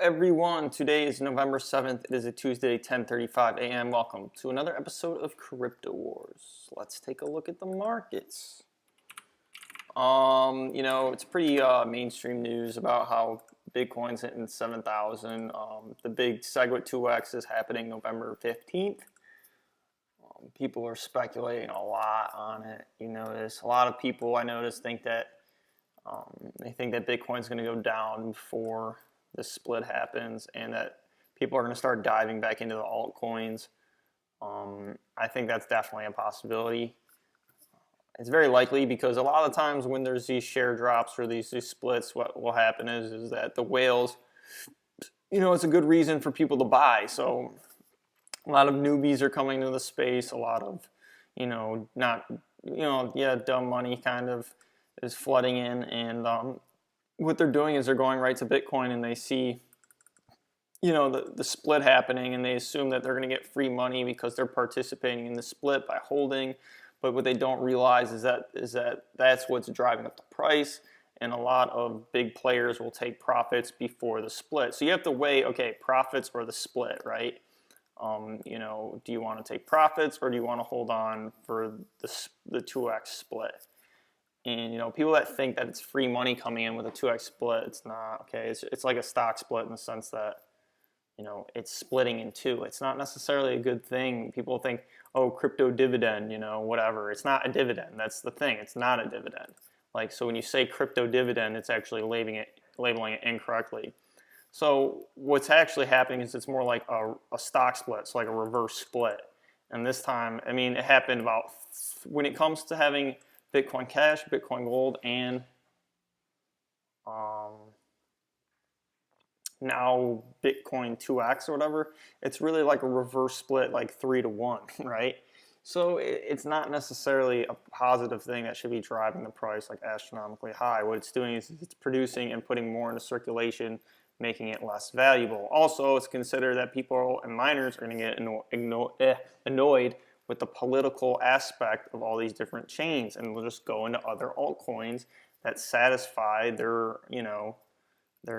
everyone, today is November 7th. It is a Tuesday, 10:35 a.m. Welcome to another episode of Crypto Wars. Let's take a look at the markets. It's pretty mainstream news about how Bitcoin's hitting 7,000. The big Segwit 2x is happening November 15th. People are speculating a lot on it. You notice a lot of people I notice think that they think that Bitcoin's going to go down before the split happens, and that people are going to start diving back into the altcoins. I think that's definitely a possibility. It's very likely because a lot of times when there's these share drops or these splits, what will happen is that the whales, it's a good reason for people to buy. So a lot of newbies are coming to the space. A lot of, dumb money kind of is flooding in, and what they're doing is they're going right to Bitcoin, and they see, the split happening, and they assume that they're going to get free money because they're participating in the split by holding. But what they don't realize is that that's what's driving up the price, and a lot of big players will take profits before the split. So you have to weigh, okay, profits or the split, right? Do you want to take profits, or do you want to hold on for the 2x split? And people that think that it's free money coming in with a 2x split, it's not. Okay, it's like a stock split in the sense that it's splitting in two. It's not necessarily a good thing. People think, oh, crypto dividend, whatever. It's not a dividend. That's the thing. It's not a dividend. So when you say crypto dividend, it's actually labeling it incorrectly. So what's actually happening is it's more like a stock split. It's like a reverse split. And this time, it happened when it comes to having Bitcoin Cash, Bitcoin Gold, and now Bitcoin 2x or whatever, it's really like a reverse split, like 3-to-1, right? So it's not necessarily a positive thing that should be driving the price like astronomically high. What it's doing is it's producing and putting more into circulation, making it less valuable. Also, it's considered that people and miners are going to get annoyed with the political aspect of all these different chains, and they'll just go into other altcoins that satisfy their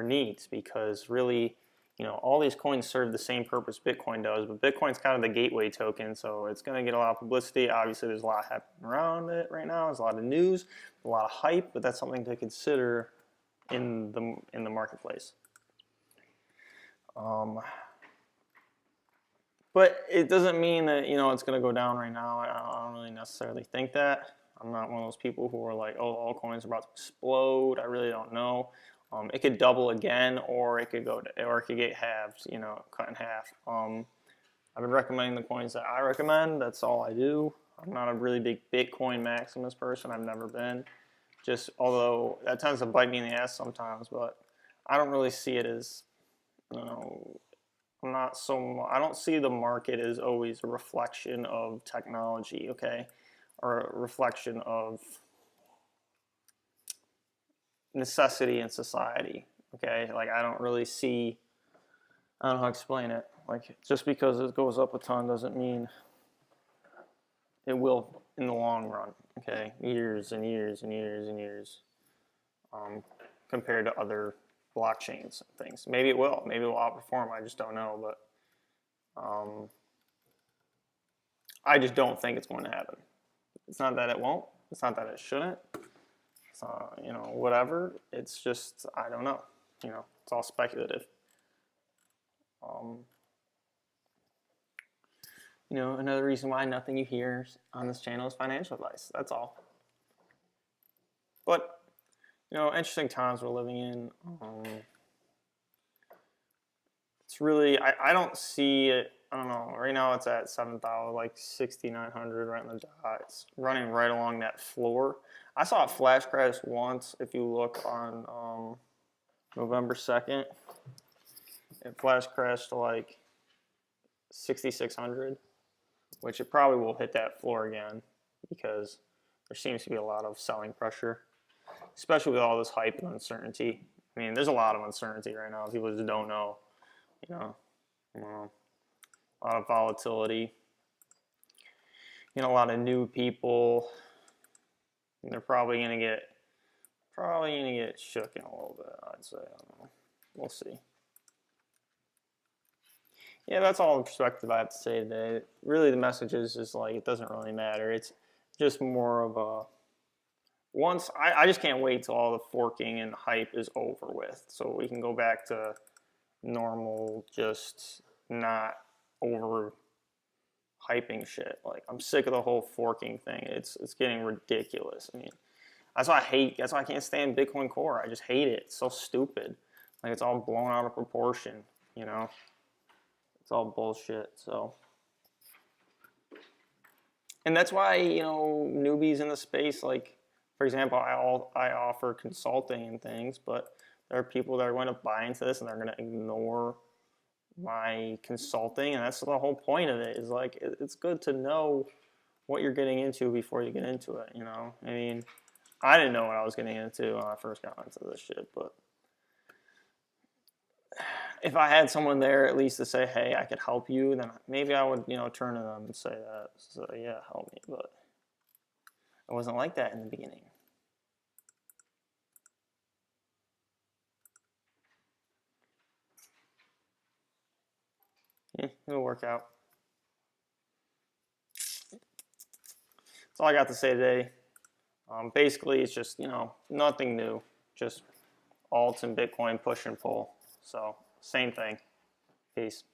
needs, because really, all these coins serve the same purpose Bitcoin does, but Bitcoin's kind of the gateway token, so it's going to get a lot of publicity. Obviously, there's a lot happening around it right now. There's a lot of news, a lot of hype, but that's something to consider in the marketplace. But it doesn't mean that it's going to go down right now. I don't really necessarily think that. I'm not one of those people who are like, oh, altcoins are about to explode. I really don't know. It could double again, or it could get halved, cut in half. I've been recommending the coins that I recommend. That's all I do. I'm not a really big Bitcoin maximalist person. I've never been. Although that tends to bite me in the ass sometimes, but I don't really see it as, I don't see the market as always a reflection of technology, okay, or a reflection of necessity in society, okay? I don't really see, I don't know how to explain it. Just because it goes up a ton doesn't mean it will in the long run, okay? Years and years and years and years, compared to other blockchains and things. Maybe it will. Maybe it will outperform. I just don't know. But I just don't think it's going to happen. It's not that it won't. It's not that it shouldn't. It's whatever. It's just, I don't know. It's all speculative. Another reason why nothing you hear on this channel is financial advice. That's all. But interesting times we're living in. It's really, I don't see it. I don't know. Right now it's at 7,000, like 6,900 right in the dot. It's running right along that floor. I saw it flash crash once. If you look on November 2nd, it flash crashed to like 6,600, which it probably will hit that floor again because there seems to be a lot of selling pressure, especially with all this hype and uncertainty. There's a lot of uncertainty right now. People just don't know, a lot of volatility, a lot of new people, and they're probably gonna get shook in a little bit, I'd say. I don't know. We'll see. Yeah, that's all the perspective I have to say today. Really, the message is just like it doesn't really matter. It's just more of a I just can't wait till all the forking and hype is over with, so we can go back to normal, just not over hyping shit. Like I'm sick of the whole forking thing. It's getting ridiculous. I mean, that's why I can't stand Bitcoin Core. I just hate it. It's so stupid. Like it's all blown out of proportion, you know? It's all bullshit. So and that's why, you know, newbies in the space, like for example, I offer consulting and things, but there are people that are going to buy into this and they're going to ignore my consulting, and that's the whole point of it. Is like it's good to know what you're getting into before you get into it. You know, I mean, I didn't know what I was getting into when I first got into this shit, but if I had someone there at least to say, "Hey, I could help you," then maybe I would, you know, turn to them and say that. So yeah, help me. But it wasn't like that in the beginning. Yeah, it'll work out. That's all I got to say today. Basically, it's just, you know, nothing new. Just alts and Bitcoin push and pull. So, same thing. Peace.